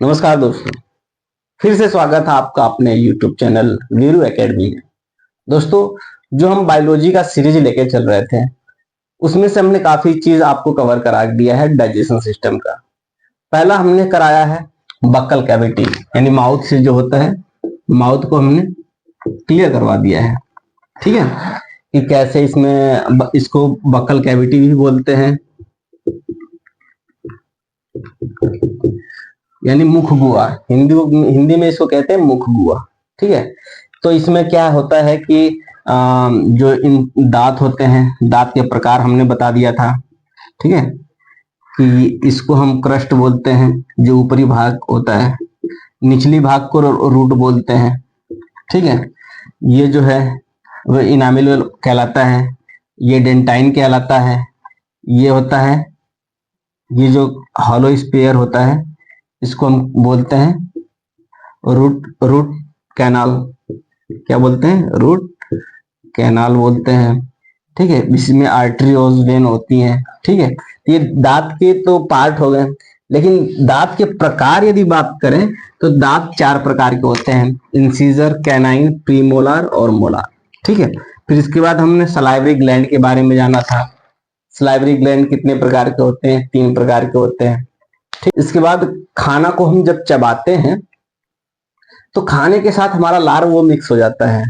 नमस्कार दोस्तों, फिर से स्वागत है आपका अपने YouTube चैनल वीरू एकेडमी में। दोस्तों, जो हम बायोलॉजी का सीरीज लेके चल रहे थे उसमें से हमने काफी चीज आपको कवर करा दिया है डाइजेशन सिस्टम का। पहला हमने कराया है बक्कल कैविटी, यानी माउथ से जो होता है, माउथ को हमने क्लियर करवा दिया है। ठीक है, कि कैसे इसको बक्कल कैविटी भी बोलते हैं, यानी मुख गुहा। हिंदी में इसको कहते हैं मुख गुहा। ठीक है, तो इसमें क्या होता है कि जो इन दांत होते हैं, दांत के प्रकार हमने बता दिया था। ठीक है, कि इसको हम क्रस्ट बोलते हैं, जो ऊपरी भाग होता है, निचली भाग को रूट बोलते हैं। ठीक है, ये जो है वो इनामिल कहलाता है, ये डेंटाइन कहलाता है, ये होता है, ये जो हॉलो स्फीयर होता है इसको हम बोलते हैं रूट कैनाल। क्या बोलते हैं? रूट कैनाल बोलते हैं। ठीक है, इसमें आर्टरीज वेन होती हैं। ठीक है, ये दांत के तो पार्ट हो गए, लेकिन दांत के प्रकार यदि बात करें तो दांत 4 प्रकार के होते हैं: इंसीजर, कैनाइन, प्रीमोलार और मोलार। ठीक है, फिर इसके बाद हमने सलाइवरी ग्लैंड के बारे में जाना था। सलाइवरी ग्लैंड कितने प्रकार के होते हैं? 3 प्रकार के होते हैं। ठीक, इसके बाद खाना को हम जब चबाते हैं तो खाने के साथ हमारा लार वो मिक्स हो जाता है।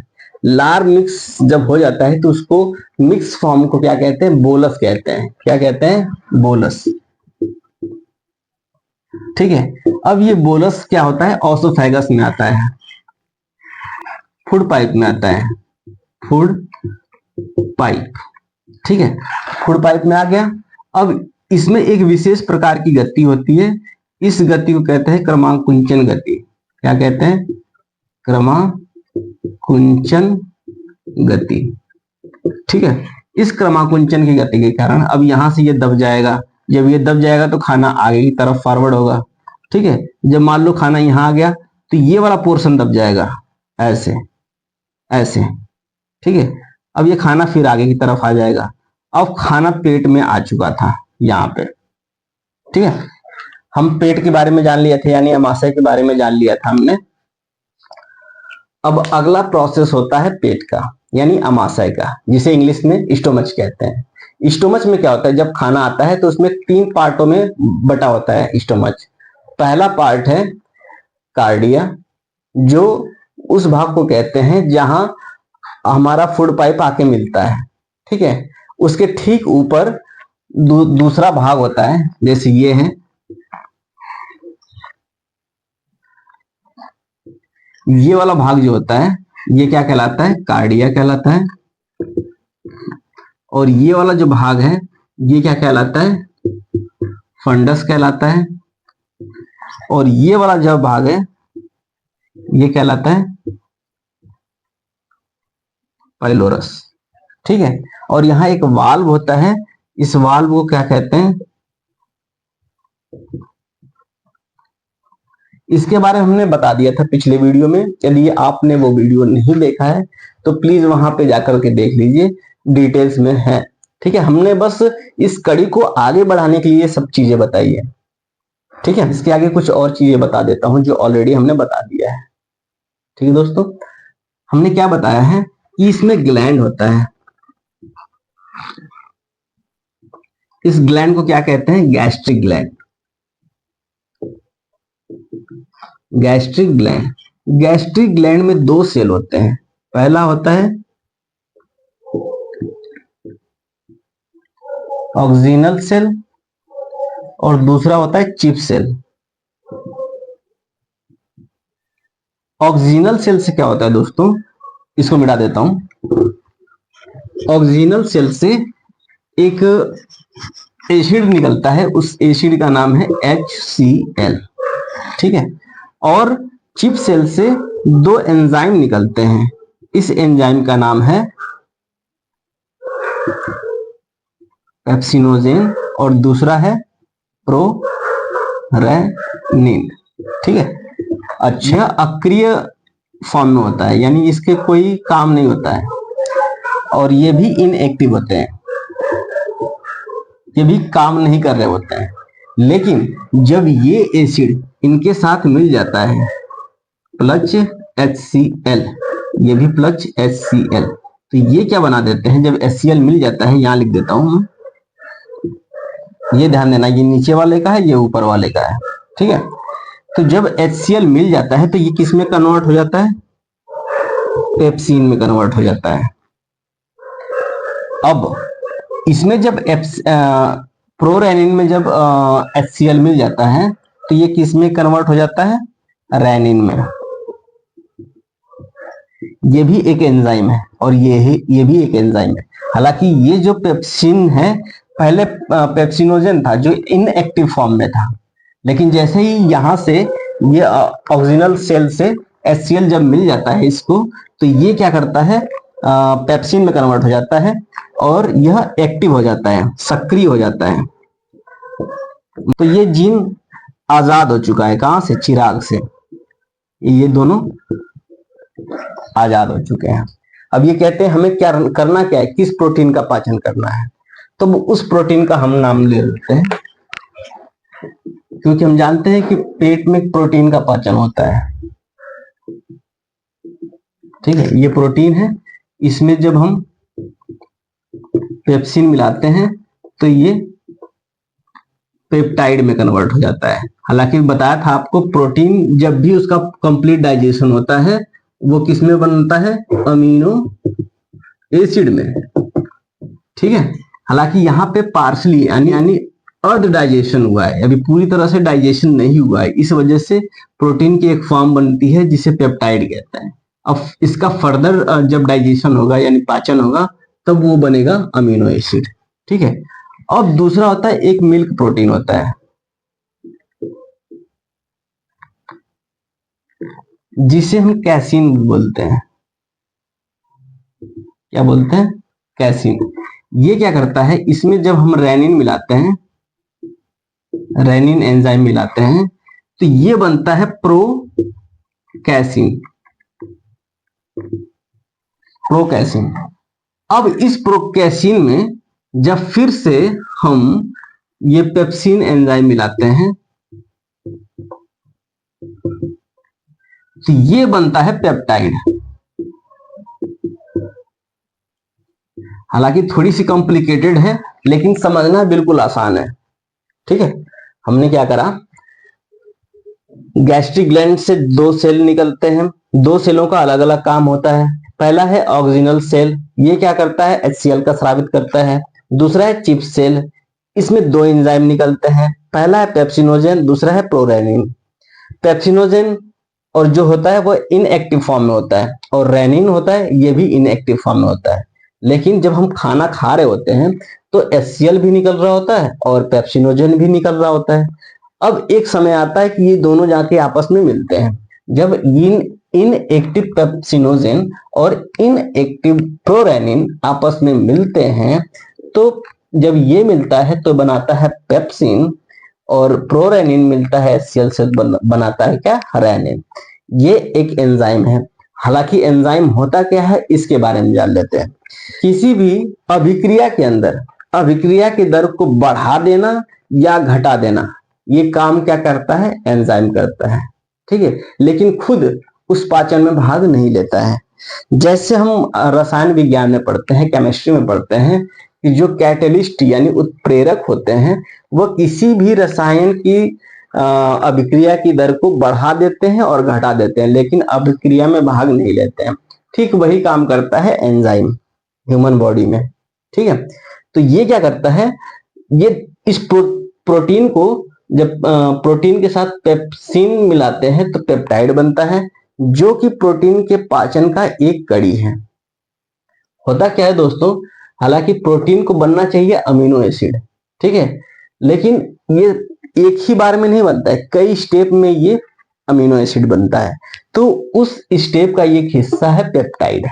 लार मिक्स जब हो जाता है तो उसको मिक्स फॉर्म को क्या कहते हैं? बोलस कहते हैं। क्या कहते हैं? बोलस। ठीक है, अब ये बोलस क्या होता है? ऑसोफेगस में आता है, फूड पाइप में आता है, फूड पाइप। ठीक है, फूड पाइप में आ गया। अब इसमें एक विशेष प्रकार की गति होती है, इस गति को कहते हैं क्रमांकुंचन गति। क्या कहते हैं? क्रमाकुंचन गति। ठीक है, इस क्रमाकुंचन की गति के कारण अब यहां से ये दब जाएगा। जब ये दब जाएगा तो खाना आगे की तरफ फॉरवर्ड होगा। ठीक है, जब मान लो खाना यहां आ गया तो ये वाला पोर्शन दब जाएगा, ऐसे ऐसे। ठीक है, अब ये खाना फिर आगे की तरफ आ जाएगा। अब खाना पेट में आ चुका था यहाँ पे। ठीक है, हम पेट के बारे में जान लिया थे, यानी अमाशय के बारे में जान लिया था हमने। अब अगला प्रोसेस होता है पेट का, यानी अमाशय का, जिसे इंग्लिश में स्टोमच कहते हैं। स्टोमच में क्या होता है? जब खाना आता है तो उसमें 3 पार्टों में बटा होता है स्टोमच। पहला पार्ट है कार्डिया, जो उस भाग को कहते हैं जहां हमारा फूड पाइप आके मिलता है। ठीक है, उसके ठीक ऊपर दूसरा भाग होता है, जैसे ये है, ये वाला भाग जो होता है ये क्या कहलाता है? कार्डिया कहलाता है। और ये वाला जो भाग है ये क्या कहलाता है? फंडस कहलाता है। और ये वाला जो भाग है ये कहलाता है पाइलोरस। ठीक है, और यहाँ एक वाल्व होता है, इस वाल्व को क्या कहते हैं? इसके बारे में हमने बता दिया था पिछले वीडियो में। यदि आपने वो वीडियो नहीं देखा है तो प्लीज वहां पे जाकर के देख लीजिए, डिटेल्स में है। ठीक है, हमने बस इस कड़ी को आगे बढ़ाने के लिए सब चीजें बताई है। ठीक है, इसके आगे कुछ और चीजें बता देता हूं जो ऑलरेडी हमने बता दिया है। ठीक है दोस्तों, हमने क्या बताया है कि इसमें ग्लैंड होता है। इस ग्लैंड को क्या कहते हैं? Gastric gland. Gastric gland, gastric gland में 2 सेल होते हैं। पहला होता है ऑक्सीनल सेल और दूसरा होता है चिप सेल। ऑक्सीनल सेल से क्या होता है दोस्तों? इसको मिटा देता हूं। ऑक्सीनल सेल से एक एसिड निकलता है, उस एसिड का नाम है HCl। ठीक है, और चिप सेल से 2 एंजाइम निकलते हैं, इस एंजाइम का नाम है पेप्सिनोजेन और दूसरा है प्रोरेनिन। ठीक है, अच्छा, अक्रिय फॉर्म में होता है, यानी इसके कोई काम नहीं होता है, और ये भी इनएक्टिव होते हैं, ये भी काम नहीं कर रहे होते हैं। लेकिन जब ये एसिड इनके साथ मिल जाता है प्लस HCl, ये भी प्लस HCl, तो ये क्या बना देते हैं, जब HCl मिल जाता है, यहां लिख देता हूं मैं, ये ध्यान देना, ये नीचे वाले का है, ये ऊपर वाले का है, ठीक है। तो जब HCl मिल जाता है तो ये किस में कन्वर्ट हो जाता है, पेप्सिन में कन्वर्ट हो जाता है। अब इसमें जब प्रोरेनिन में जब HCl मिल जाता है तो ये किस में कन्वर्ट हो जाता है, रेनिन में। ये भी एक एंजाइम है और ये भी एक एंजाइम है। हालांकि ये जो पेप्सिन है पहले पेप्सिनोजन था जो इनएक्टिव फॉर्म में था, लेकिन जैसे ही यहां से ये ऑक्सिजनल सेल से HCl जब मिल जाता है इसको, तो ये क्या करता है, पेप्सिन में कन्वर्ट हो जाता है और यह एक्टिव हो जाता है, सक्रिय हो जाता है। तो ये जीन आजाद हो चुका है, कहां से, चिराग से, ये दोनों आजाद हो चुके हैं। अब ये कहते हैं हमें क्या करना, क्या है, किस प्रोटीन का पाचन करना है, तो उस प्रोटीन का हम नाम ले लेते हैं, क्योंकि हम जानते हैं कि पेट में प्रोटीन का पाचन होता है, ठीक है। ये प्रोटीन है, इसमें जब हम पेप्सिन मिलाते हैं तो ये पेप्टाइड में कन्वर्ट हो जाता है। हालांकि बताया था आपको, प्रोटीन जब भी उसका कंप्लीट डाइजेशन होता है वो किस में बनता है, अमीनो एसिड में, ठीक है। हालांकि यहाँ पे पार्शली यानी अर्ध डाइजेशन हुआ है, अभी पूरी तरह से डाइजेशन नहीं हुआ है, इस वजह से प्रोटीन की एक फॉर्म बनती है जिसे पेप्टाइड कहते हैं। अब इसका फर्दर जब डाइजेशन होगा यानी पाचन होगा तब वो बनेगा अमीनो एसिड, ठीक है। अब दूसरा होता है एक मिल्क प्रोटीन होता है जिसे हम कैसीन बोलते हैं। क्या बोलते हैं, कैसीन। ये क्या करता है, इसमें जब हम रेनिन मिलाते हैं, रेनिन एंजाइम मिलाते हैं, तो ये बनता है प्रोकैसिन, प्रोकैसिन। अब इस प्रोकैसिन में जब फिर से हम ये पेप्सिन एंजाइम मिलाते हैं तो ये बनता है पेप्टाइड। हालांकि थोड़ी सी कॉम्प्लिकेटेड है लेकिन समझना बिल्कुल आसान है, ठीक है। हमने क्या करा, गैस्ट्रिक ग्लैंड से दो सेल निकलते हैं, दो सेलों का अलग अलग काम होता है। पहला है ऑक्सिनल सेल, ये क्या करता है, HCl का स्रावित करता है। दूसरा है चिप सेल, इसमें दो एंजाइम निकलते हैं, पहला है पेप्सिनोजन, दूसरा है प्रोरेनिन। पेप्सिनोजन और जो होता है वो इनएक्टिव फॉर्म में होता है और रेनिन होता है, ये भी इनएक्टिव फॉर्म में होता है। लेकिन जब हम खाना खा रहे होते हैं तो HCl भी निकल रहा होता है और पेप्सिनोजन भी निकल रहा होता है। अब एक समय आता है कि ये दोनों जाके आपस में मिलते हैं। जब इनएक्टिव पेप्सिनोजन और इनएक्टिव प्रोरेनिन आपस में मिलते हैं तो जब ये मिलता है तो बनाता है पेप्सिन और प्रोरेनिन मिलता है HCl से बनाता है क्या, रेनिन। ये एक एंजाइम है। हालांकि एंजाइम होता क्या है इसके बारे में जान लेते हैं। किसी भी अभिक्रिया के अंदर अभिक्रिया की दर को बढ़ा देना या घटा देना, ये काम क्या करता है, एंजाइम करता है, ठीक है। लेकिन खुद उस पाचन में भाग नहीं लेता है। जैसे हम रसायन विज्ञान में पढ़ते हैं, केमिस्ट्री में पढ़ते हैं कि जो कैटलिस्ट यानी उत्प्रेरक होते हैं वो किसी भी रसायन की अभिक्रिया की दर को बढ़ा देते हैं और घटा देते हैं, लेकिन अभिक्रिया में भाग नहीं लेते हैं। ठीक वही काम करता है एंजाइम ह्यूमन बॉडी में, ठीक है। तो ये क्या करता है, ये इस प्रोटीन को जब प्रोटीन के साथ पेप्सिन मिलाते हैं तो पेप्टाइड बनता है, जो कि प्रोटीन के पाचन का एक कड़ी है। होता क्या है दोस्तों, हालांकि प्रोटीन को बनना चाहिए अमीनो एसिड, ठीक है, लेकिन ये एक ही बार में नहीं बनता है, कई स्टेप में ये अमीनो एसिड बनता है। तो उस स्टेप का एक हिस्सा है पेप्टाइड,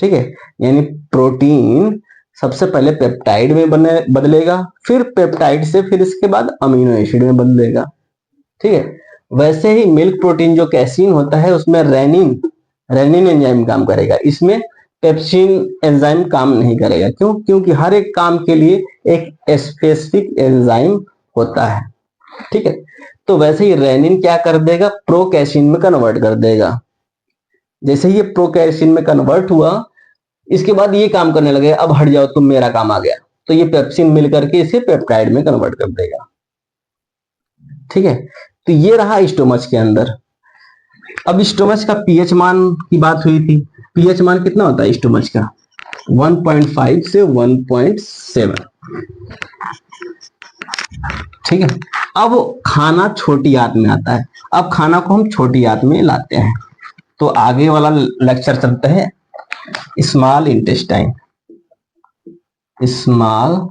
ठीक है। यानी प्रोटीन सबसे पहले पेप्टाइड में बदलेगा, फिर पेप्टाइड से फिर इसके बाद अमीनो एसिड में बदलेगा, ठीक है। वैसे ही मिल्क प्रोटीन जो कैसीन होता है उसमें रेनिन एंजाइम काम करेगा, इसमें पेप्सिन एंजाइम काम नहीं करेगा। क्यों? क्योंकि हर एक काम के लिए एक स्पेसिफिक एंजाइम होता है। ठीक है। तो वैसे ही रेनिन क्या कर देगा, प्रोकैसिन में कन्वर्ट कर देगा। जैसे ही ये प्रोकैसिन में कन्वर्ट हुआ, इसके बाद ये काम करने लगे, अब हट जाओ तुम, मेरा काम आ गया, तो ये पेप्सिन मिल करके इसे पेप्टाइड में कन्वर्ट कर देगा। ठीक है, तो ये रहा स्टोमच के अंदर। अब स्टोमच का पीएच मान की बात हुई थी। पीएच मान कितना होता है स्टोमच का, 1.5 से 1.7। ठीक है। अब खाना छोटी आंत में आता है। अब खाना को हम छोटी आंत में लाते हैं। तो आगे वाला लेक्चर चलते हैं, स्मॉल इंटेस्टाइन। स्मॉल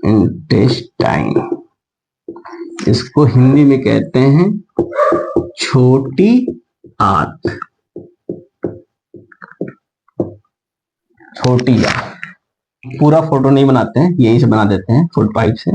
इंटेस्टाइन, इसको हिंदी में कहते हैं छोटी आंत। छोटी आंत पूरा फोटो नहीं बनाते हैं, यही से बना देते हैं फूड पाइप से।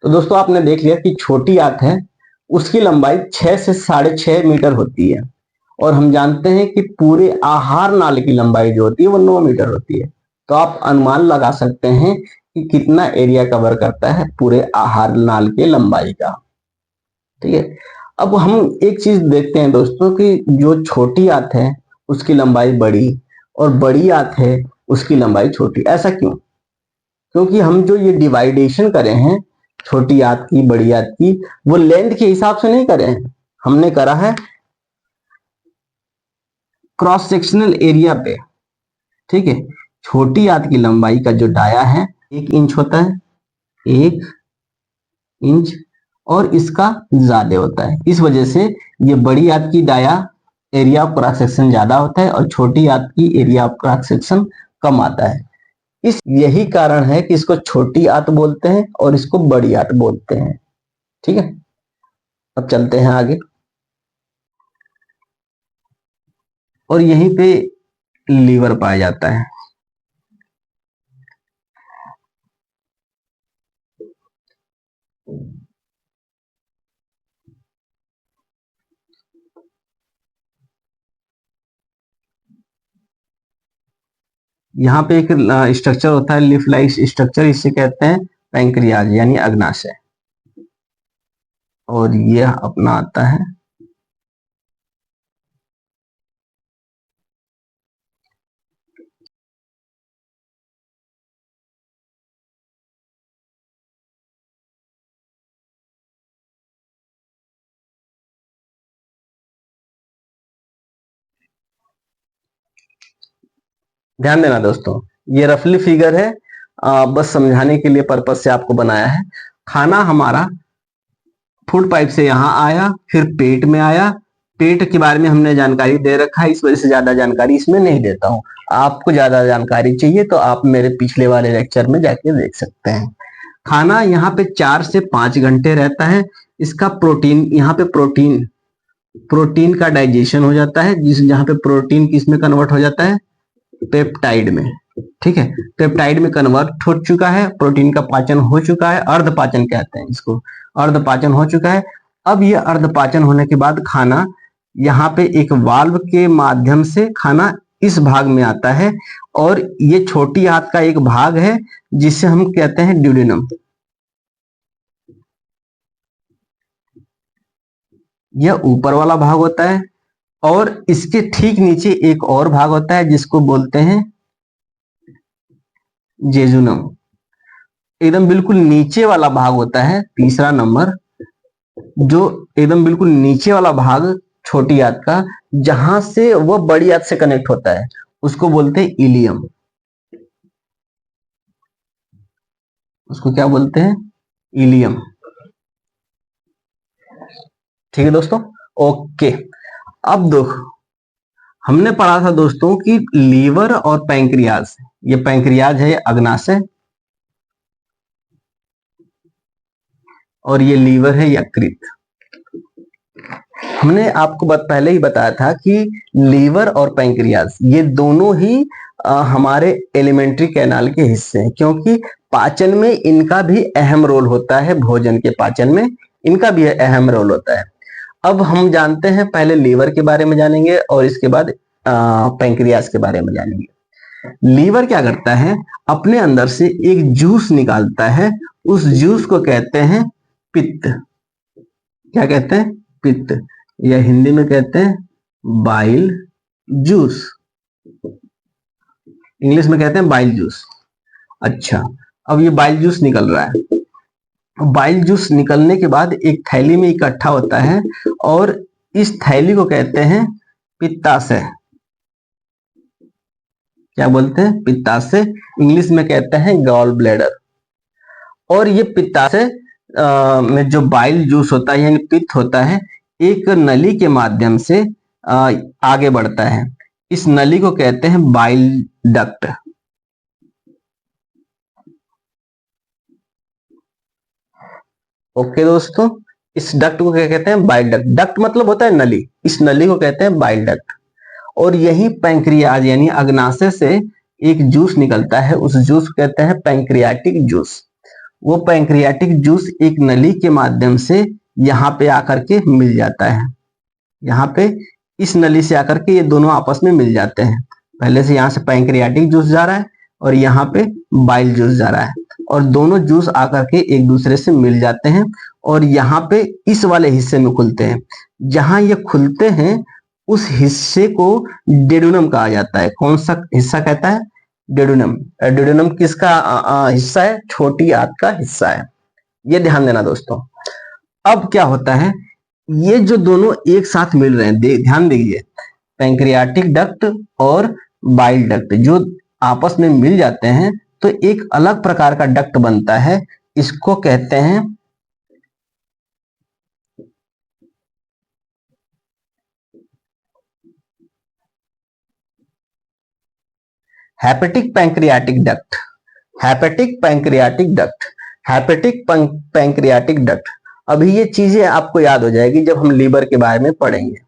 तो दोस्तों आपने देख लिया कि छोटी आंत है, उसकी लंबाई 6 से 6.5 मीटर होती है। और हम जानते हैं कि पूरे आहार नाल की लंबाई जो होती है वो 9 मीटर होती है। तो आप अनुमान लगा सकते हैं कि कितना एरिया कवर करता है पूरे आहार नाल के लंबाई का। ठीक है। अब हम एक चीज देखते हैं दोस्तों कि जो छोटी आंत है उसकी लंबाई बड़ी, और बड़ी आंत है उसकी लंबाई छोटी। ऐसा क्यों? क्योंकि हम जो ये डिवाइडेशन करे हैं छोटी आंत की बड़ी आंत की, वो लेंथ के हिसाब से नहीं करे हैं, हमने करा है क्रॉस सेक्शनल एरिया पे। ठीक है। छोटी आंत की लंबाई का जो डाया है 1 इंच होता है, 1 इंच, और इसका ज्यादा होता है। इस वजह से ये बड़ी आंत की डाया एरिया ऑफ क्रॉस सेक्शन ज्यादा होता है और छोटी आंत की एरिया ऑफ क्रॉस सेक्शन कम आता है। यही कारण है कि इसको छोटी आंत बोलते हैं और इसको बड़ी आंत बोलते हैं। ठीक है। अब चलते हैं आगे, और यहीं पे लीवर पाया जाता है। यहाँ पे एक स्ट्रक्चर होता है लिफ लाइक स्ट्रक्चर, इसे कहते हैं पैंक्रियाज यानी अग्नाशय। और यह अपना आता है ध्यान देना दोस्तों, ये रफली फिगर है, बस समझाने के लिए पर्पज से आपको बनाया है। खाना हमारा फूड पाइप से यहाँ आया, फिर पेट में आया। पेट के बारे में हमने जानकारी दे रखा है, इस वजह से ज्यादा जानकारी इसमें नहीं देता हूँ। आपको ज्यादा जानकारी चाहिए तो आप मेरे पिछले वाले लेक्चर में जाके देख सकते हैं। खाना यहाँ पे 4 से 5 घंटे रहता है। इसका प्रोटीन, यहाँ पे प्रोटीन का डाइजेशन हो जाता है, जिस जहाँ पे प्रोटीन किस में कन्वर्ट हो जाता है, पेप्टाइड में। ठीक है, पेप्टाइड में कन्वर्ट हो चुका है, प्रोटीन का पाचन हो चुका है, अर्धपाचन कहते हैं इसको, अर्धपाचन हो चुका है। अब ये अर्धपाचन होने के बाद खाना यहाँ पे एक वाल्व के माध्यम से खाना इस भाग में आता है, और ये छोटी आंत का एक भाग है जिसे हम कहते हैं ड्यूडेनम। यह ऊपर वाला भाग होता है, और इसके ठीक नीचे एक और भाग होता है जिसको बोलते हैं जेजुनम। एकदम बिल्कुल नीचे वाला भाग होता है तीसरा नंबर जो एकदम बिल्कुल नीचे वाला भाग छोटी आंत का, जहां से वह बड़ी आंत से कनेक्ट होता है, उसको बोलते हैं इलियम। उसको क्या बोलते हैं? इलियम। ठीक है दोस्तों, ओके। अब देखो, हमने पढ़ा था दोस्तों कि लीवर और पैंक्रियाज, ये पैंक्रियाज है अग्नाशय, और ये लीवर है यकृत। हमने आपको पहले ही बताया था कि लीवर और पैंक्रियाज ये दोनों ही हमारे एलिमेंट्री कैनाल के हिस्से हैं, क्योंकि पाचन में इनका भी अहम रोल होता है, भोजन के पाचन में इनका भी अहम रोल होता है। अब हम जानते हैं, पहले लीवर के बारे में जानेंगे और इसके बाद पैंक्रियाज के बारे में जानेंगे। लीवर क्या करता है, अपने अंदर से एक जूस निकालता है, उस जूस को कहते हैं पित्त। क्या कहते हैं? पित्त, या हिंदी में कहते हैं बाइल जूस, इंग्लिश में कहते हैं बाइल जूस। अच्छा, अब ये बाइल जूस निकल रहा है। बाइल जूस निकलने के बाद एक थैली में इकट्ठा होता है, और इस थैली को कहते हैं पित्ताशय। क्या बोलते हैं? पित्ताशय। इंग्लिश में कहते हैं गॉल ब्लैडर। और ये पित्ताशय में जो बाइल जूस होता है यानी पित्त होता है, एक नली के माध्यम से आगे बढ़ता है। इस नली को कहते हैं बाइल डक्ट। ओके दोस्तों, इस डक्ट को क्या कहते हैं? Bile duct. डक्ट मतलब होता है नली, इस नली को कहते हैं बाइल डक्ट। और यही पैंक्रियाज यानी अग्नाशय से एक जूस निकलता है, उस जूस को कहते हैं पैंक्रियाटिक जूस। वो पैंक्रियाटिक जूस एक नली के माध्यम से यहाँ पे आकर के मिल जाता है। यहाँ पे इस नली से आकर के ये दोनों आपस में मिल जाते हैं। पहले से यहाँ से पैंक्रियाटिक जूस जा रहा है और यहाँ पे बाइल जूस जा रहा है, और दोनों जूस आकर के एक दूसरे से मिल जाते हैं और यहाँ पे इस वाले हिस्से में खुलते हैं। जहां ये खुलते हैं उस हिस्से को डेडुनम कहा जाता है। कौन सा हिस्सा कहता है? डेडुनम। डेडुनम किसका हिस्सा है? छोटी आंत का हिस्सा है। ये ध्यान देना दोस्तों। अब क्या होता है, ये जो दोनों एक साथ मिल रहे हैं, ध्यान दीजिए, पैंक्रियाटिक डक्ट और बाइल डक्ट जो आपस में मिल जाते हैं तो एक अलग प्रकार का डक्ट बनता है। इसको कहते हैं hepatic pancreatic duct. Hepatic pancreatic duct, hepatic pancreatic duct. अभी ये चीजें आपको याद हो जाएगी जब हम लीवर के बारे में पढ़ेंगे।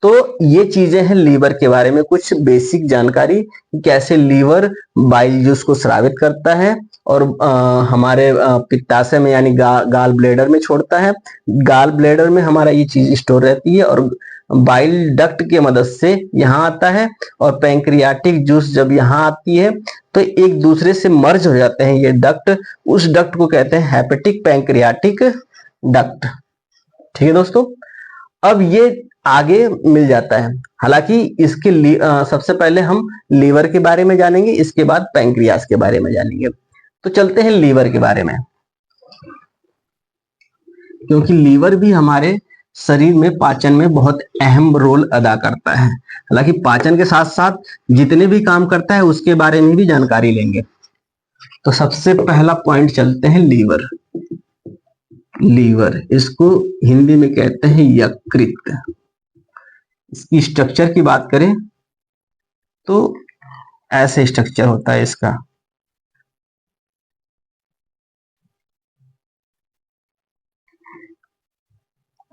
तो ये चीजें हैं लीवर के बारे में, कुछ बेसिक जानकारी, कैसे लीवर बाइल जूस को स्रावित करता है और हमारे पित्ताशय में यानी गाल ब्लेडर में छोड़ता है। गाल ब्लेडर में हमारा ये चीज स्टोर रहती है और बाइल डक्ट की मदद से यहाँ आता है, और पैंक्रियाटिक जूस जब यहाँ आती है तो एक दूसरे से मर्ज हो जाते हैं ये डक्ट। उस डक्ट को कहते हैं हेपेटिक पैंक्रियाटिक डक्ट। ठीक है दोस्तों, अब ये आगे मिल जाता है। हालांकि इसके सबसे पहले हम लीवर के बारे में जानेंगे, इसके बाद पैंक्रियास के बारे में जानेंगे। तो चलते हैं लीवर के बारे में, क्योंकि लीवर भी हमारे शरीर में पाचन में बहुत अहम रोल अदा करता है। हालांकि पाचन के साथ साथ जितने भी काम करता है उसके बारे में भी जानकारी लेंगे। तो सबसे पहला पॉइंट चलते हैं लीवर। लीवर, इसको हिंदी में कहते हैं यकृत। इसकी स्ट्रक्चर की बात करें तो ऐसे स्ट्रक्चर होता है इसका।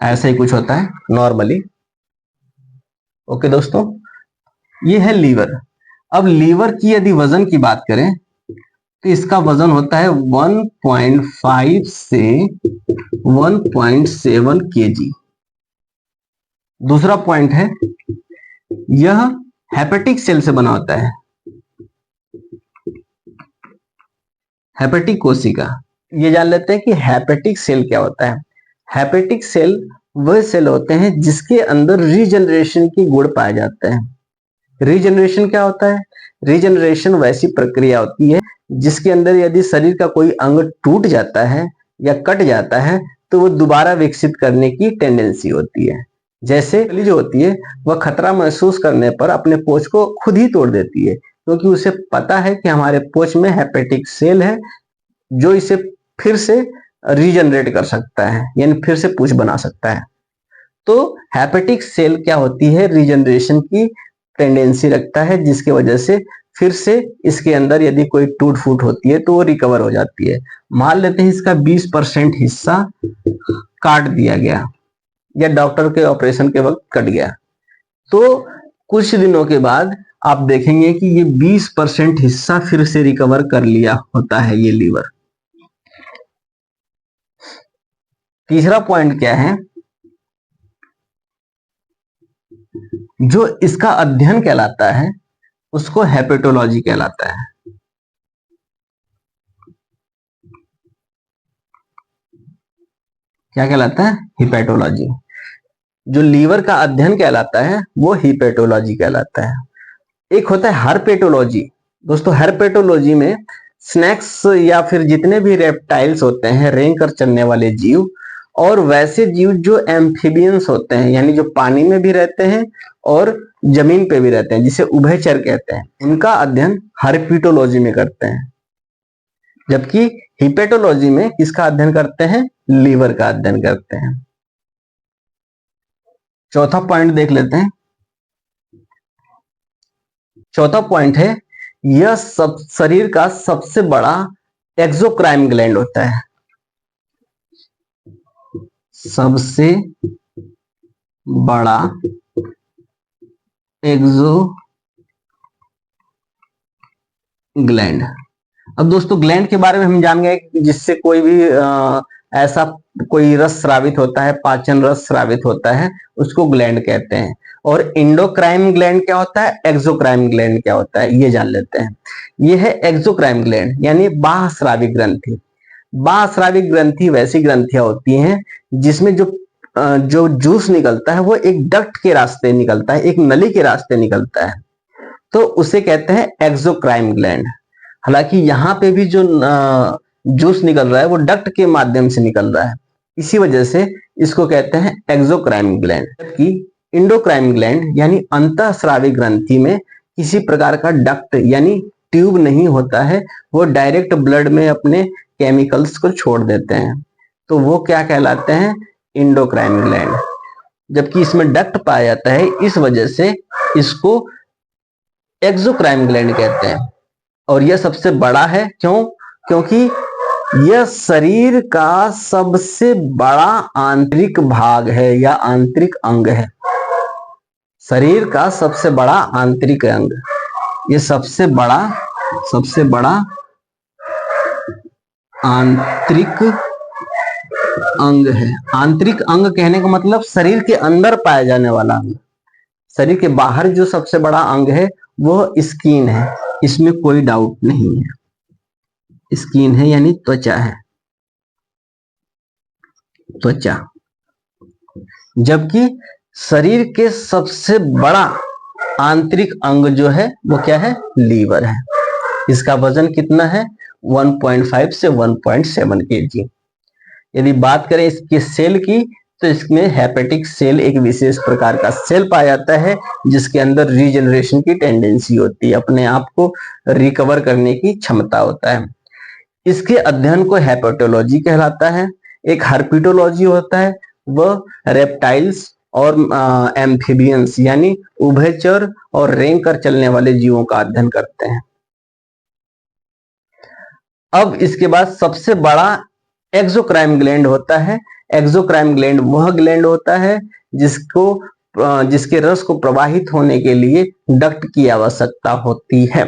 ऐसा ही कुछ होता है नॉर्मली। ओके दोस्तों, ये है लीवर। अब लीवर की यदि वजन की बात करें तो इसका वजन होता है 1.5 से 1.7 केजी। दूसरा पॉइंट है, यह हेपेटिक सेल से बना होता है, हेपेटिक कोशिका। ये जान लेते हैं कि हेपेटिक सेल क्या होता है। हेपेटिक सेल वह सेल होते हैं जिसके अंदर रीजनरेशन की गुण पाए जाते हैं। रीजनरेशन क्या होता है? रीजनरेशन वैसी प्रक्रिया होती है जिसके अंदर यदि शरीर का कोई अंग टूट जाता है या कट जाता है तो वो दोबारा विकसित करने की टेंडेंसी होती है। जैसे जो होती है वह खतरा महसूस करने पर अपने पोच को खुद ही तोड़ देती है, क्योंकि उसे पता है कि हमारे पोच में हेपेटिक सेल है जो इसे फिर से रीजनरेट कर सकता है, यानी फिर से पूंछ बना सकता है। तो हेपेटिक सेल क्या होती है, रीजनरेशन की टेंडेंसी रखता है, जिसकी वजह से फिर से इसके अंदर यदि कोई टूट फूट होती है तो वो रिकवर हो जाती है। मान लेते हैं इसका 20% हिस्सा काट दिया गया या डॉक्टर के ऑपरेशन के वक्त कट गया, तो कुछ दिनों के बाद आप देखेंगे कि ये 20% हिस्सा फिर से रिकवर कर लिया होता है ये लीवर। तीसरा पॉइंट क्या है, जो इसका अध्ययन कहलाता है उसको हेपेटोलॉजी कहलाता है। क्या कहलाता है? हिपेटोलॉजी। जो लीवर का अध्ययन कहलाता है वो हिपेटोलॉजी कहलाता है। एक होता है हर्पेटोलॉजी। दोस्तों हर्पेटोलॉजी में स्नेक्स या फिर जितने भी रेप्टाइल्स होते हैं, रेंग कर चलने वाले जीव, और वैसे जीव जो एम्फीबियंस होते हैं, यानी जो पानी में भी रहते हैं और जमीन पे भी रहते हैं, जिसे उभयचर कहते हैं, उनका अध्ययन हर्पेटोलॉजी में करते हैं। जबकि हिपेटोलॉजी में किसका अध्ययन करते हैं? लीवर का अध्ययन करते हैं। चौथा पॉइंट देख लेते हैं। चौथा पॉइंट है, यह सब शरीर का सबसे बड़ा एक्सोक्राइन ग्लैंड होता है। सबसे बड़ा एक्सो ग्लैंड। अब दोस्तों ग्लैंड के बारे में हम जान गए जिससे कोई भी ऐसा कोई रस स्रावित होता है, पाचन रस स्रावित होता है, उसको ग्लैंड कहते हैं। और इंडोक्राइन ग्लैंड क्या होता है, एक्सोक्राइन ग्लैंड क्या होता है, ये जान लेते हैं। ये है एक्सोक्राइन ग्लैंड, यानी बाह्यस्राविक ग्रंथि। बाह्यस्राविक ग्रंथि वैसी ग्रंथियां होती हैं जिसमें जो जूस निकलता है वो एक डक्ट के रास्ते निकलता है, एक नली के रास्ते निकलता है, तो उसे कहते हैं एक्सोक्राइन ग्लैंड। हालांकि यहाँ पे भी जो जूस निकल रहा है वो डक्ट के माध्यम से निकल रहा है, इसी वजह से इसको कहते हैं एक्सोक्राइन ग्लैंड। जबकि इंडोक्राइन ग्लैंड यानी अंतःस्रावी ग्रंथि में किसी प्रकार का डक्ट यानी ट्यूब नहीं होता है, वो डायरेक्ट ब्लड में अपने केमिकल्स को छोड़ देते हैं, तो वो क्या कहलाते हैं? Endocrine gland. जबकि इसमें डक्ट पाया जाता है, इस वजह से इसको एक्सोक्राइन ग्लैंड कहते हैं। और यह सबसे बड़ा है, क्यों? क्योंकि यह शरीर का सबसे बड़ा आंतरिक भाग है या आंतरिक अंग है। शरीर का सबसे बड़ा आंतरिक अंग, ये सबसे बड़ा आंतरिक अंग है। आंतरिक अंग कहने का मतलब शरीर के अंदर पाया जाने वाला अंग। शरीर के बाहर जो सबसे बड़ा अंग है वो स्किन है, इसमें कोई डाउट नहीं है। स्किन है यानी त्वचा है, त्वचा। जबकि शरीर के सबसे बड़ा आंतरिक अंग जो है वो क्या है? लीवर है। इसका वजन कितना है? 1.5 से 1.7 kg। यदि बात करें इसके सेल की, तो इसमें हेपेटिक सेल एक विशेष प्रकार का सेल पाया जाता है जिसके अंदर रीजनरेशन की टेंडेंसी होती है, अपने आप को रिकवर करने की क्षमता होता है। इसके अध्ययन को हेपेटोलॉजी कहलाता है। एक हर्पिटोलॉजी होता है, वह रेप्टाइल्स और एम्फीबियंस यानी उभयचर और रेंग कर चलने वाले जीवों का अध्ययन करते हैं। अब इसके बाद सबसे बड़ा एक्सोक्राइन ग्लैंड होता है। एक्सोक्राइन ग्लैंड वह ग्लैंड होता है जिसके रस को प्रवाहित होने के लिए डक्ट की आवश्यकता होती है,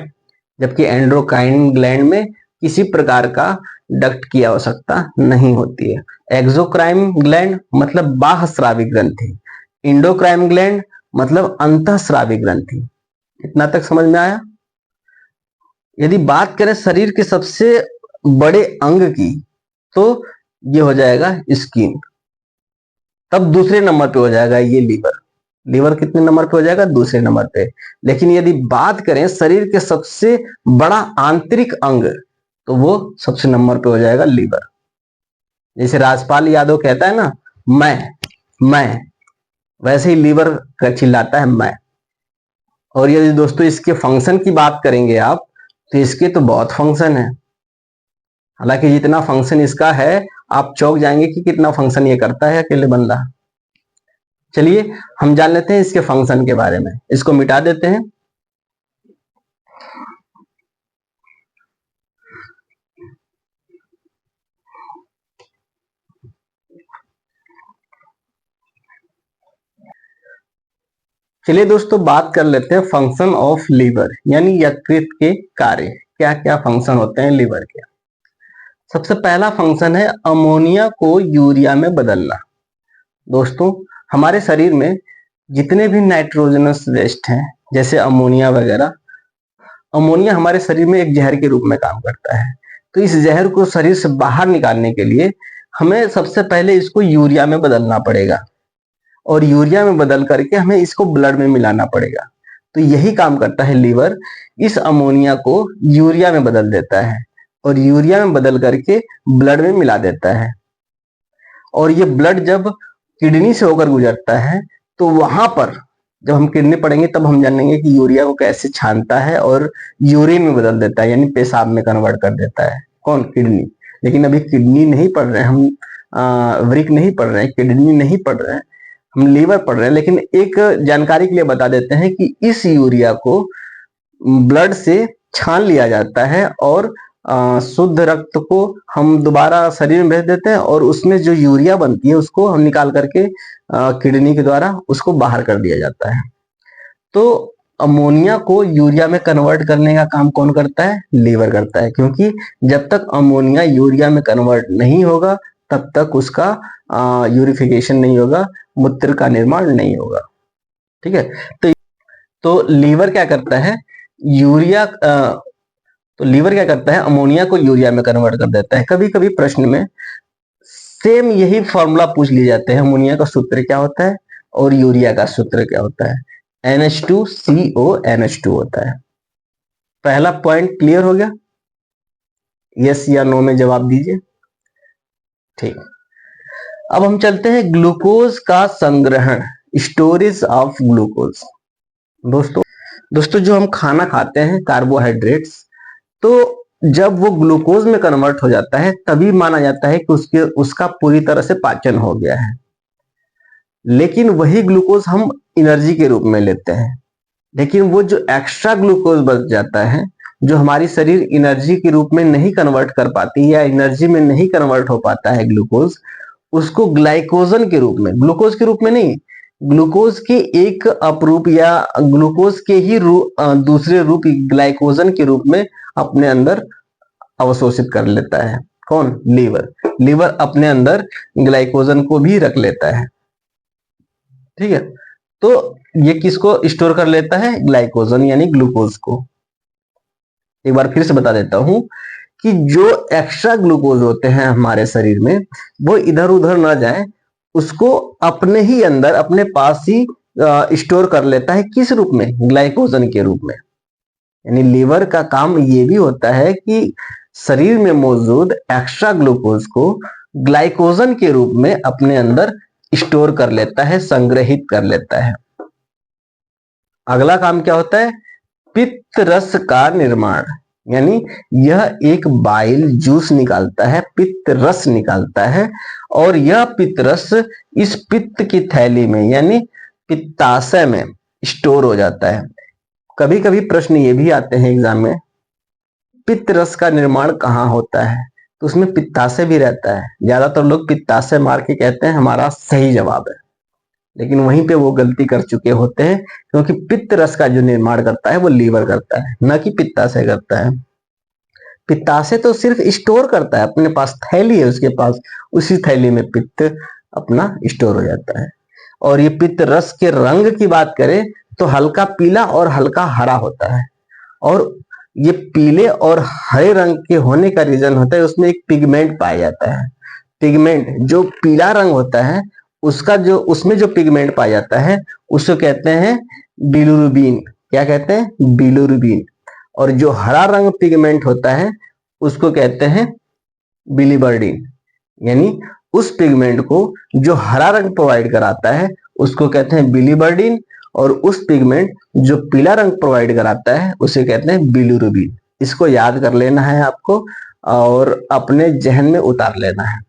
जबकि एंडोक्राइन ग्लैंड में किसी प्रकार का डक्ट की आवश्यकता नहीं होती है। एक्सोक्राइन ग्लैंड मतलब बाह्यस्रावी ग्रंथि, इंडोक्राइन ग्लैंड मतलब अंतःस्रावी ग्रंथि। इतना तक समझ में आया? यदि बात करें शरीर के सबसे बड़े अंग की, तो ये हो जाएगा स्किन। तब दूसरे नंबर पे हो जाएगा ये लीवर। लीवर कितने नंबर पे हो जाएगा? दूसरे नंबर पे। लेकिन यदि बात करें शरीर के सबसे बड़ा आंतरिक अंग, तो वो सबसे नंबर पे हो जाएगा लीवर। जैसे राजपाल यादव कहता है ना मैं, वैसे ही लीवर का चिल्लाता है मैं। और यदि दोस्तों इसके फंक्शन की बात करेंगे आप, तो इसके तो बहुत फंक्शन है। हालांकि जितना फंक्शन इसका है, आप चौंक जाएंगे कि कितना फंक्शन ये करता है अकेले बंदा। चलिए हम जान लेते हैं इसके फंक्शन के बारे में। इसको मिटा देते हैं। चलिए दोस्तों बात कर लेते हैं फंक्शन ऑफ लीवर, यानी यकृत के कार्य। क्या क्या फंक्शन होते हैं लीवर के। सबसे पहला फंक्शन है अमोनिया को यूरिया में बदलना। दोस्तों हमारे शरीर में जितने भी नाइट्रोजनस वेस्ट हैं, जैसे अमोनिया वगैरह, अमोनिया हमारे शरीर में एक जहर के रूप में काम करता है। तो इस जहर को शरीर से बाहर निकालने के लिए हमें सबसे पहले इसको यूरिया में बदलना पड़ेगा, और यूरिया में बदल करके हमें इसको ब्लड में मिलाना पड़ेगा। तो यही काम करता है लीवर, इस अमोनिया को यूरिया में बदल देता है और यूरिया में बदल करके ब्लड में मिला देता है। और ये ब्लड जब किडनी से होकर गुजरता है, तो वहां पर जब हम किडनी पढ़ेंगे तब हम जानेंगे कि यूरिया को कैसे छानता है और यूरिन में बदल देता है, यानी पेशाब में कन्वर्ट कर देता है। कौन? किडनी। लेकिन अभी किडनी नहीं पढ़ रहे हम, वृक नहीं पढ़ रहे हैं, किडनी नहीं पढ़ रहे हैं, हम लीवर पढ़ रहे हैं। लेकिन एक जानकारी के लिए बता देते हैं कि इस यूरिया को ब्लड से छान लिया जाता है और शुद्ध रक्त को हम दोबारा शरीर में भेज देते हैं, और उसमें जो यूरिया बनती है उसको हम निकाल करके किडनी के द्वारा उसको बाहर कर दिया जाता है। तो अमोनिया को यूरिया में कन्वर्ट करने का काम कौन करता है? लीवर करता है। क्योंकि जब तक अमोनिया यूरिया में कन्वर्ट नहीं होगा तब तक उसका यूरिफिकेशन नहीं होगा, मूत्र का निर्माण नहीं होगा। ठीक है। तो लीवर क्या करता है? लीवर क्या करता है? अमोनिया को यूरिया में कन्वर्ट कर देता है। कभी कभी प्रश्न में सेम यही फॉर्मूला पूछ लिए जाते हैं। अमोनिया का सूत्र क्या होता है और यूरिया का सूत्र क्या होता है? NH2CO NH2 होता है। पहला पॉइंट क्लियर हो गया? यस या नो में जवाब दीजिए। ठीक। अब हम चलते हैं ग्लूकोज का संग्रहण, स्टोरेज ऑफ ग्लूकोज। दोस्तों जो हम खाना खाते हैं कार्बोहाइड्रेट्स, तो जब वो ग्लूकोज में कन्वर्ट हो जाता है तभी माना जाता है कि उसका पूरी तरह से पाचन हो गया है। लेकिन वही ग्लूकोज हम एनर्जी के रूप में लेते हैं। लेकिन वो जो एक्स्ट्रा ग्लूकोज बच जाता है, जो हमारी शरीर एनर्जी के रूप में नहीं कन्वर्ट कर पाती या एनर्जी में नहीं कन्वर्ट हो पाता है ग्लूकोज, उसको ग्लाइकोजन के रूप में, ग्लूकोज के रूप में नहीं, ग्लूकोज के एक अपरूप या ग्लूकोज के ही दूसरे रूप ग्लाइकोजन के रूप में अपने अंदर अवशोषित कर लेता है। कौन? लीवर अपने अंदर ग्लाइकोजन को भी रख लेता है। ठीक है। तो ये किसको स्टोर कर लेता है? ग्लाइकोजन यानी ग्लूकोज को। एक बार फिर से बता देता हूं कि जो एक्स्ट्रा ग्लूकोज होते हैं हमारे शरीर में, वो इधर उधर ना जाए, उसको अपने ही अंदर अपने पास ही स्टोर कर लेता है। किस रूप में? ग्लाइकोजन के रूप में। यानी लीवर का काम ये भी होता है कि शरीर में मौजूद एक्स्ट्रा ग्लूकोज को ग्लाइकोजन के रूप में अपने अंदर स्टोर कर लेता है, संग्रहित कर लेता है। अगला काम क्या होता है? पित्त रस का निर्माण, यानी यह एक बाइल जूस निकालता है, पित्त रस निकालता है, और यह पित्त रस इस पित्त की थैली में यानी पित्ताशय में स्टोर हो जाता है। कभी कभी प्रश्न ये भी आते हैं एग्जाम में, पित्त रस का निर्माण कहाँ होता है? तो उसमें पित्ताशय भी रहता है। ज्यादातर लोग पित्ताशय मार के कहते हैं हमारा सही जवाब है, लेकिन वहीं पे वो गलती कर चुके होते हैं, क्योंकि पित्त रस का जो निर्माण करता है वो लीवर करता है, न कि पित्ताशय करता है। पित्ताशय तो सिर्फ स्टोर करता है, अपने पास थैली है उसके पास, उसी थैली में पित्त अपना स्टोर हो जाता है। और ये पित्त रस के रंग की बात करें तो हल्का पीला और हल्का हरा होता है। और ये पीले और हरे रंग के होने का रीजन होता है उसमें एक पिगमेंट पाया जाता है। पिगमेंट जो पीला रंग होता है उसमें जो पिगमेंट पाया जाता है उसको कहते हैं बिलिरुबिन। क्या कहते हैं? बिलिरुबिन। और जो हरा रंग पिगमेंट होता है उसको कहते हैं बिलिबर्डिन। यानी उस पिगमेंट को जो हरा रंग प्रोवाइड कराता है उसको कहते हैं बिलीवर्डिन, और उस पिगमेंट जो पीला रंग प्रोवाइड कराता है उसे कहते हैं बिलिरुबिन। इसको याद कर लेना है आपको और अपने जहन में उतार लेना है,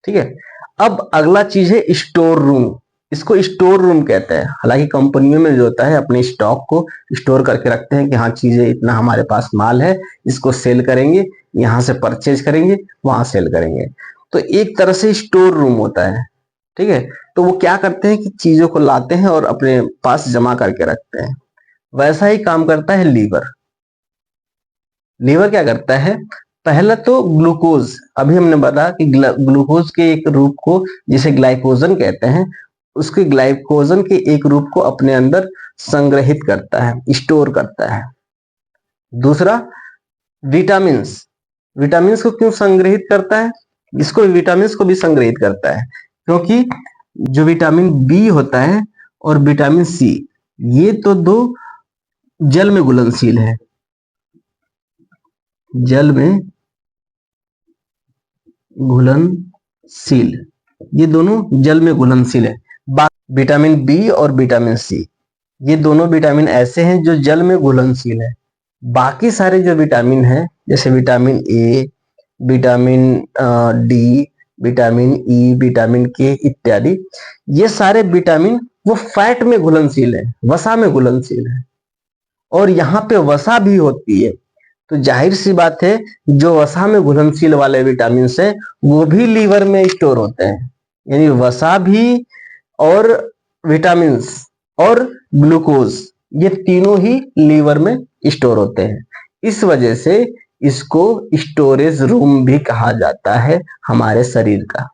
ठीक है। अब अगला चीज है स्टोर रूम। इसको स्टोर रूम कहते हैं। हालांकि कंपनियों में जो होता है अपने स्टॉक को स्टोर करके रखते हैं कि हाँ चीजें इतना हमारे पास माल है, इसको सेल करेंगे, यहाँ से परचेज करेंगे, वहां सेल करेंगे। तो एक तरह से स्टोर रूम होता है, ठीक है। तो वो क्या करते हैं कि चीजों को लाते हैं और अपने पास जमा करके रखते हैं। वैसा ही काम करता है लीवर। लीवर क्या करता है, पहला तो ग्लूकोज, अभी हमने बताया कि ग्लूकोज के एक रूप को जिसे ग्लाइकोजन कहते हैं, उसके ग्लाइकोजन के एक रूप को अपने अंदर संग्रहित करता है, स्टोर करता है। दूसरा विटामिन्स। विटामिन्स को क्यों संग्रहित करता है, इसको विटामिन्स को भी संग्रहित करता है क्योंकि जो विटामिन बी होता है और विटामिन सी, ये तो दो जल में घुलनशील है, जल में घुलनशील, ये दोनों जल में घुलनशील है। विटामिन बी और विटामिन सी, ये दोनों विटामिन ऐसे हैं जो जल में घुलनशील है। बाकी सारे जो विटामिन हैं जैसे vitamin A, vitamin D, vitamin E, vitamin के इत्यादि, ये सारे विटामिन वो फैट में घुलनशील है, वसा में घुलनशील है। और यहाँ पे वसा भी होती है, तो जाहिर सी बात है जो वसा में घुलनशील वाले विटामिन है वो भी लीवर में स्टोर होते हैं। यानी वसा भी और विटामिन और ग्लूकोज, ये तीनों ही लीवर में स्टोर होते हैं। इस वजह से इसको स्टोरेज रूम भी कहा जाता है हमारे शरीर का।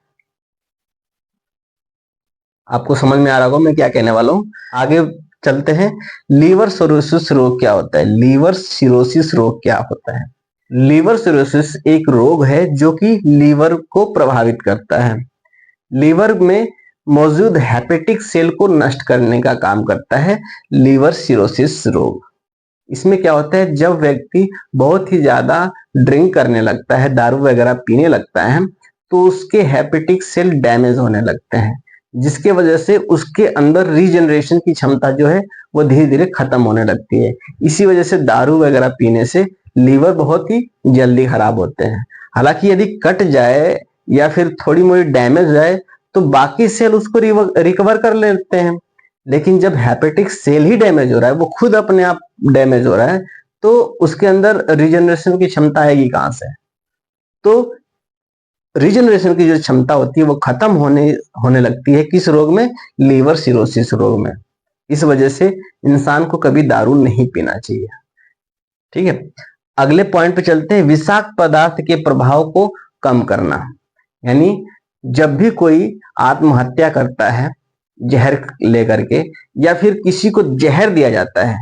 आपको समझ में आ रहा होगा मैं क्या कहने वाला हूं। आगे चलते हैं। लीवर सिरोसिस रोग क्या होता है। लीवर सिरोसिस रोग क्या होता है। लीवर सिरोसिस एक रोग है जो कि लीवर को प्रभावित करता है। लीवर में मौजूद हेपेटिक सेल को नष्ट करने का काम करता है लीवर सिरोसिस रोग। इसमें क्या होता है, जब व्यक्ति बहुत ही ज्यादा ड्रिंक करने लगता है, दारू वगैरह पीने लगता है, तो उसके हेपेटिक सेल डैमेज होने लगते हैं, जिसके वजह से उसके अंदर रीजनरेशन की क्षमता जो है वो धीरे धीरे खत्म होने लगती है। इसी वजह से दारू वगैरह पीने से लीवर बहुत ही जल्दी खराब होते हैं। हालांकि यदि कट जाए या फिर थोड़ी मोड़ी डैमेज जाए तो बाकी सेल उसको रिकवर कर लेते हैं, लेकिन जब हेपेटिक सेल ही डैमेज हो रहा है, वो खुद अपने आप डैमेज हो रहा है, तो उसके अंदर रीजनरेशन की क्षमता आएगी कहां से। तो रीजनरेशन की जो क्षमता होती है वो खत्म होने लगती है किस रोग में, लीवर सिरोसिस रोग में। इस वजह से इंसान को कभी दारू नहीं पीना चाहिए, ठीक है। अगले पॉइंट पे चलते हैं, विषाक्त पदार्थ के प्रभाव को कम करना। यानी जब भी कोई आत्महत्या करता है जहर लेकर के, या फिर किसी को जहर दिया जाता है,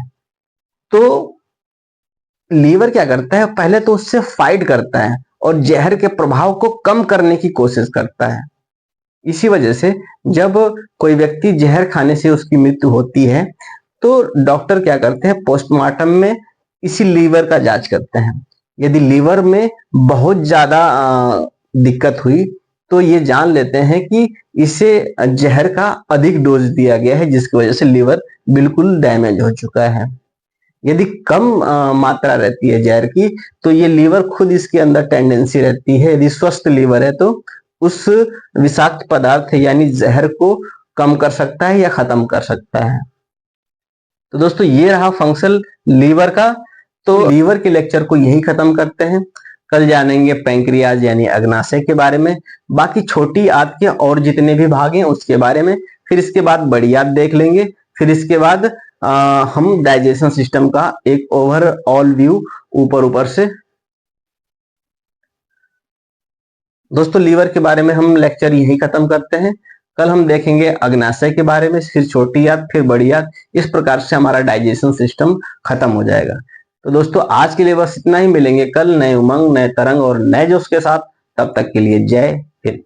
तो लीवर क्या करता है, पहले तो उससे फाइट करता है और जहर के प्रभाव को कम करने की कोशिश करता है। इसी वजह से जब कोई व्यक्ति जहर खाने से उसकी मृत्यु होती है तो डॉक्टर क्या करते हैं, पोस्टमार्टम में इसी लीवर का जांच करते हैं। यदि लीवर में बहुत ज्यादा दिक्कत हुई तो ये जान लेते हैं कि इसे जहर का अधिक डोज दिया गया है, जिसकी वजह से लीवर बिल्कुल डैमेज हो चुका है। यदि कम मात्रा रहती है जहर की तो ये लीवर खुद इसके अंदर टेंडेंसी रहती है, यदि स्वस्थ लीवर है तो उस विषाक्त पदार्थ यानी जहर को कम कर सकता है या खत्म कर सकता है। तो दोस्तों ये रहा फंक्शन लीवर का। तो लीवर के लेक्चर को यही खत्म करते हैं। कल जानेंगे पैंक्रियाज यानी अग्नाशय के बारे में, बाकी छोटी आंत के और जितने भी भाग हैं उसके बारे में, फिर इसके बाद बड़ी आंत देख लेंगे, फिर इसके बाद हम डाइजेशन सिस्टम का एक ओवरऑल व्यू ऊपर से। दोस्तों लीवर के बारे में हम लेक्चर यही खत्म करते हैं। कल हम देखेंगे अग्नाशय के बारे में, फिर छोटी आंत, फिर बड़ी आंत। इस प्रकार से हमारा डाइजेशन सिस्टम खत्म हो जाएगा। तो दोस्तों आज के लिए बस इतना ही। मिलेंगे कल नए उमंग, नए तरंग और नए जोश के साथ। तब तक के लिए जय हिंद।